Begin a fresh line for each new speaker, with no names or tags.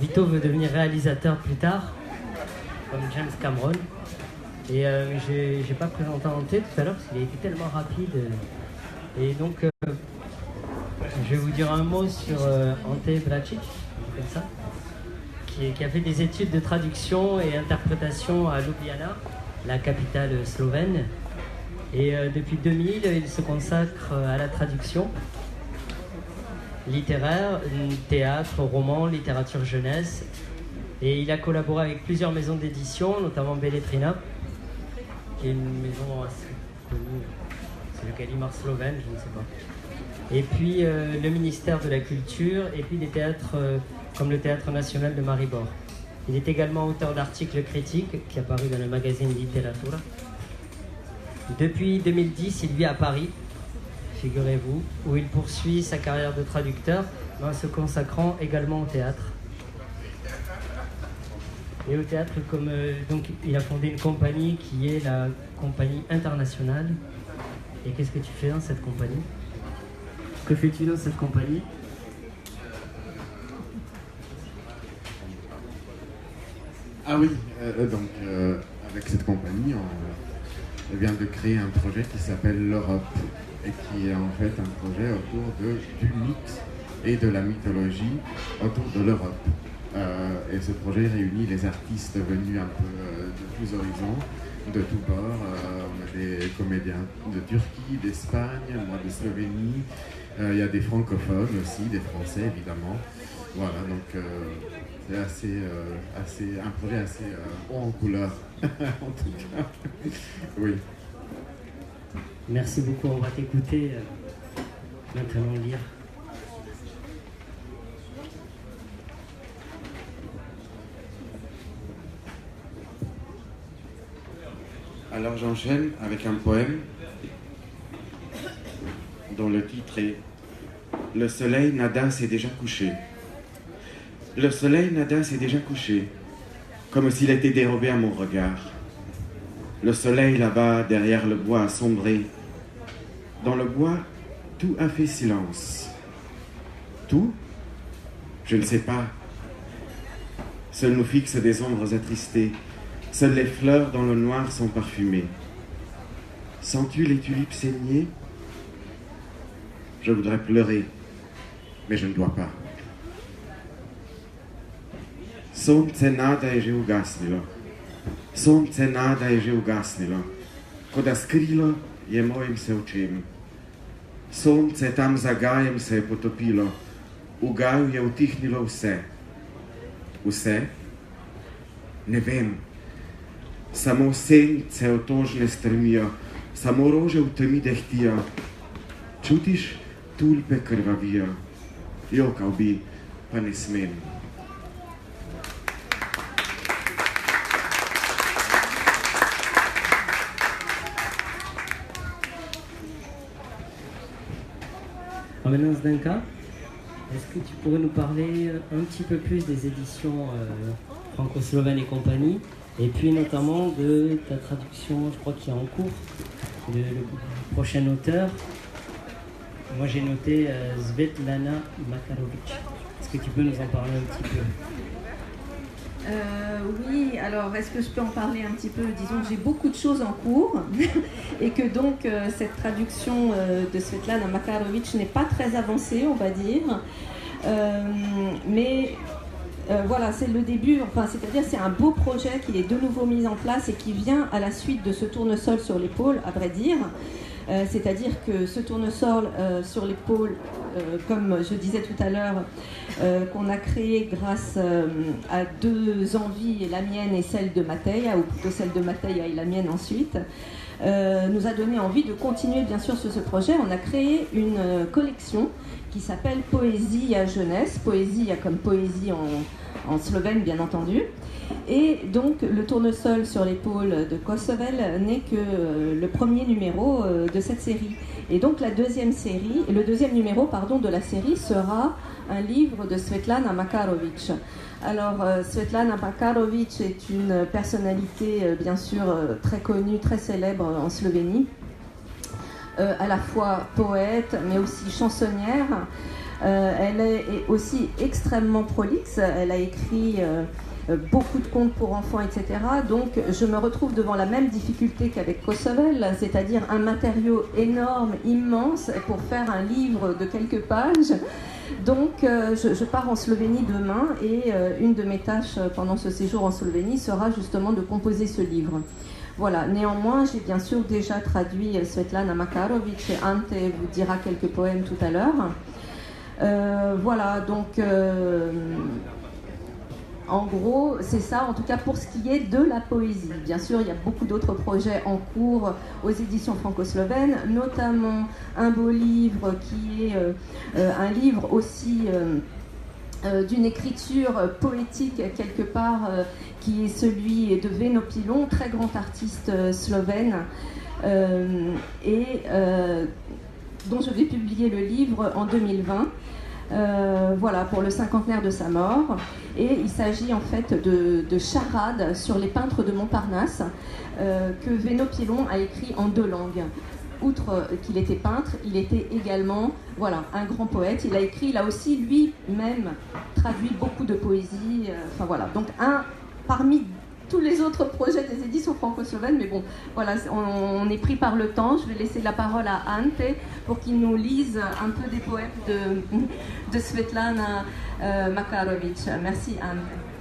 Vito veut devenir réalisateur plus tard, comme James Cameron. Et j'ai pas présenté Ante tout à l'heure parce qu'il a été tellement rapide. Et donc, je vais vous dire un mot sur Ante Vracic, comme ça, qui a fait des études de traduction et interprétation à Ljubljana, la capitale slovène. Et depuis 2000, il se consacre à la traduction littéraire, théâtre, roman, littérature jeunesse. Et il a collaboré avec plusieurs maisons d'édition, notamment Beletrina, qui est une maison assez connue. C'est le Gallimard slovène, je ne sais pas. Et puis le ministère de la Culture, et puis des théâtres comme le Théâtre National de Maribor. Il est également auteur d'articles critiques qui apparus dans le magazine Literatura. Depuis 2010, il vit à Paris, figurez-vous, où il poursuit sa carrière de traducteur, en se consacrant également au théâtre. Et au théâtre, donc, il a fondé une compagnie qui est la Compagnie Internationale. Et qu'est-ce que tu fais dans cette compagnie? Que fais-tu dans cette compagnie?
Ah oui, avec cette compagnie, on vient de créer un projet qui s'appelle l'Europe et qui est en fait un projet autour du mythe et de la mythologie autour de l'Europe. Et ce projet réunit les artistes venus un peu de tous horizons, de tous bords. On a des comédiens de Turquie, d'Espagne, moi de Slovénie. Il y a des francophones aussi, des Français évidemment. Voilà, donc c'est un projet assez haut en couleur, en tout cas. Oui.
Merci beaucoup, on va t'écouter maintenant lire.
Alors j'enchaîne avec un poème dont le titre est « Le soleil nada s'est déjà couché ». Le soleil nada s'est déjà couché, comme s'il était dérobé à mon regard. Le soleil là-bas, derrière le bois, a sombré. Dans le bois, tout a fait silence. Tout? Je ne sais pas. Seuls nous fixent des ombres attristées. Seules les fleurs dans le noir sont parfumées. Sens-tu les tulipes saigner? Je voudrais pleurer, mais je ne dois pas. Sonce nada je že ugasnilo. Sonce nada je že ugasnilo. Ko da skrilo je mojim se očem. Sonce tam za gajem se je potopilo. V gaju je utihnilo vse. Vse? Ne vem. Samo sence otožne strmijo. Samo rože v temi dehtijo. Čutiš? Tulpe krvavijo. Jokal bi, pa ne smem.
Maintenant, Zdenka, est-ce que tu pourrais nous parler un petit peu plus des éditions franco-slovènes et compagnie, et puis notamment de ta traduction, je crois, qui est en cours, de le prochain auteur. Moi, j'ai noté Svetlana Makarovic. Est-ce que tu peux nous en parler un petit peu?
Oui, alors est-ce que je peux en parler un petit peu? Disons que j'ai beaucoup de choses en cours et que donc cette traduction de Svetlana Makarovic n'est pas très avancée, on va dire. Mais voilà, c'est le début, enfin, c'est-à-dire c'est un beau projet qui est de nouveau mis en place et qui vient à la suite de ce tournesol sur l'épaule, à vrai dire. C'est-à-dire que ce tournesol sur l'épaule, comme je disais tout à l'heure, qu'on a créé grâce à deux envies, la mienne et celle de Mateja, ou plutôt celle de Mateja et la mienne ensuite, nous a donné envie de continuer bien sûr sur ce projet. On a créé une collection qui s'appelle Poésie à jeunesse, poésie comme poésie en slovène bien entendu. Et donc le tournesol sur l'épaule de Kosovel n'est que le premier numéro de cette série. Et donc le deuxième numéro de la série sera un livre de Svetlana Makarovic. Alors Svetlana Makarovic est une personnalité bien sûr très connue, très célèbre en Slovénie, à la fois poète mais aussi chansonnière. Elle est aussi extrêmement prolixe. Elle a écrit beaucoup de contes pour enfants, etc. Donc je me retrouve devant la même difficulté qu'avec Kosovel, c'est-à-dire un matériau énorme, immense, pour faire un livre de quelques pages. Donc je pars en Slovénie demain et une de mes tâches pendant ce séjour en Slovénie sera justement de composer ce livre. Voilà. Néanmoins, j'ai bien sûr déjà traduit Svetlana Makarovic et Ante vous dira quelques poèmes tout à l'heure. Voilà, donc en gros, c'est ça, en tout cas pour ce qui est de la poésie. Bien sûr, il y a beaucoup d'autres projets en cours aux éditions franco-slovènes, notamment un beau livre qui est un livre aussi d'une écriture poétique quelque part, qui est celui de Veno Pilon, très grand artiste slovène, et dont je vais publier le livre en 2020. Voilà, pour le 50aire de sa mort. Et il s'agit en fait de charades sur les peintres de Montparnasse que Veno Pilon a écrit en 2 langues. Outre qu'il était peintre, il était également un grand poète. Il a écrit, il a aussi lui-même traduit beaucoup de poésie. Enfin voilà, donc parmi tous les autres projets des éditions franco-slovènes, mais bon, voilà, on est pris par le temps. Je vais laisser la parole à Ante pour qu'il nous lise un peu des poèmes de Svetlana Makarovic. Merci Ante.